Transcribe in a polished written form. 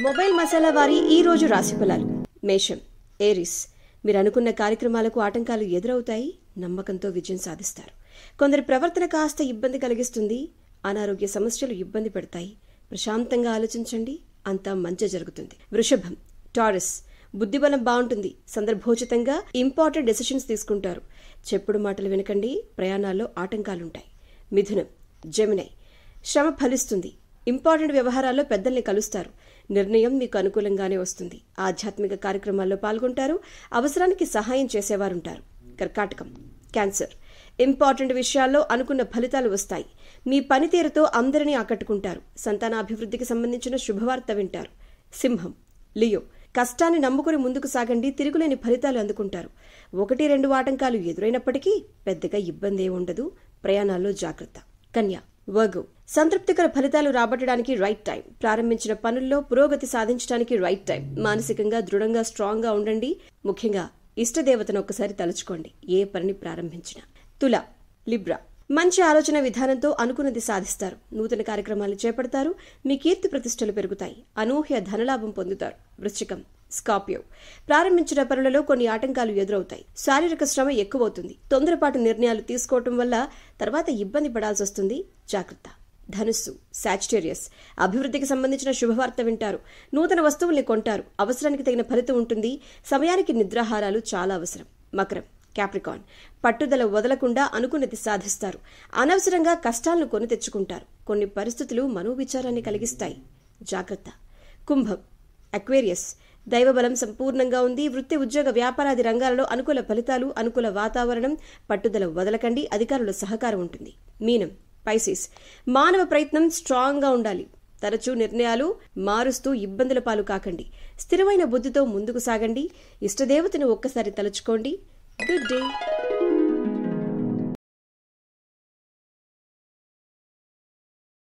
Mobile masala వారి ఈ రోజు రాశి ఫలాలు. మేషం, ఏరిస్, మీరు అనుకున్న కార్యక్రమాలకు ఆటంకాలు ఎదురవుతాయి. నమ్మకంతో విజయం సాధిస్తారు. కొందరి ప్రవర్తన కాస్త ఇబ్బంది కలిగిస్తుంది. అనారోగ్య సమస్యలు ఇబ్బంది పెడతాయి. ప్రశాంతంగా ఆలోచించండి, అంతా మంచి జరుగుతుంది. వృషభం, టారస్, బుద్ధిబలం బాగుంటుంది. సందర్భోచితంగా ఇంపార్టెంట్ డెసిషన్స్ తీసుకుంటారు. చెప్పుడు మాటలు వినకండి, ప్రయాణాల్లో ఆటంకాలుంటాయి. మిథునం, జెమినై, శ్రమ ఫలిస్తుంది. ఇంపార్టెంట్ వ్యవహారాల్లో పెద్దల్ని కలుస్తారు. నిర్ణయం మీకు అనుకూలంగానే వస్తుంది. ఆధ్యాత్మిక కార్యక్రమాల్లో పాల్గొంటారు. అవసరానికి సహాయం చేసేవారుంటారు. కర్కాటకం, క్యాన్సర్, ఇంపార్టెంట్ విషయాల్లో అనుకున్న ఫలితాలు వస్తాయి. మీ పనితీరుతో అందరినీ ఆకట్టుకుంటారు. సంతానాభివృద్ధికి సంబంధించిన శుభవార్త వింటారు. సింహం, లియో, కష్టాన్ని నమ్ముకుని ముందుకు సాగండి. తిరుగులేని ఫలితాలు అందుకుంటారు. 1-2 ఆటంకాలు ఎదురైనప్పటికీ పెద్దగా ఇబ్బంది ఉండదు. ప్రయాణాల్లో జాగ్రత్త. కన్యా, వర్గో, సంతృప్తికర ఫలితాలు రాబట్టడానికి రైట్ టైం. ప్రారంభించిన పనుల్లో పురోగతి సాధించడానికి రైట్ టైం. మానసికంగా దృఢంగా స్ట్రాంగ్ గా ఉండండి. ముఖ్యంగా ఇష్టదేవతను ఒక్కసారి తలుచుకోండి ఏ పనిని ప్రారంభించినా. తుల, లిబ్రా, మంచి ఆలోచన విధానంతో అనుకున్నది సాధిస్తారు. నూతన కార్యక్రమాలు చేపడతారు. మీ కీర్తి ప్రతిష్టలు పెరుగుతాయి. అనూహ్య ధనలాభం పొందుతారు. వృశ్చికం, స్కార్పియో, ప్రారంభించిన పనులలో కొన్ని ఆటంకాలు ఎదురవుతాయి. శారీరక శ్రమ ఎక్కువవుతుంది. తొందరపాటు నిర్ణయాలు తీసుకోవటం వల్ల తర్వాత ఇబ్బంది పడాల్సి వస్తుంది. జాగ్రత్త. ధనుస్సు, సాజిటేరియస్, అభివృద్ధికి సంబంధించిన శుభవార్త వింటారు. నూతన వస్తువుల్ని కొంటారు. అవసరానికి తగిన ఫలితం ఉంటుంది. సమయానికి నిద్రాహారాలు చాలా అవసరం. మకరం, క్యాప్రికాన్, పట్టుదల వదలకుండా అనుకున్నది సాధిస్తారు. అనవసరంగా కష్టాలను కొని తెచ్చుకుంటారు. కొన్ని పరిస్థితులు మనోవిచారాన్ని కలిగిస్తాయి. జాగ్రత్త. కుంభం, అక్వేరియస్, దైవబలం సంపూర్ణంగా ఉంది. వృత్తి, ఉద్యోగ, వ్యాపారాది రంగాలలో అనుకూల ఫలితాలు, అనుకూల వాతావరణం. పట్టుదల వదలకండి. అధికారుల సహకారం ఉంటుంది. మీనం, పైసిస్, మానవ ప్రయత్నం స్ట్రాంగ్ గా ఉండాలి. తరచూ నిర్ణయాలు మారుస్తూ ఇబ్బందుల పాలు కాకండి. స్థిరమైన బుద్ధితో ముందుకు సాగండి. ఇష్టదేవతను ఒక్కసారి తలుచుకోండి. Good day.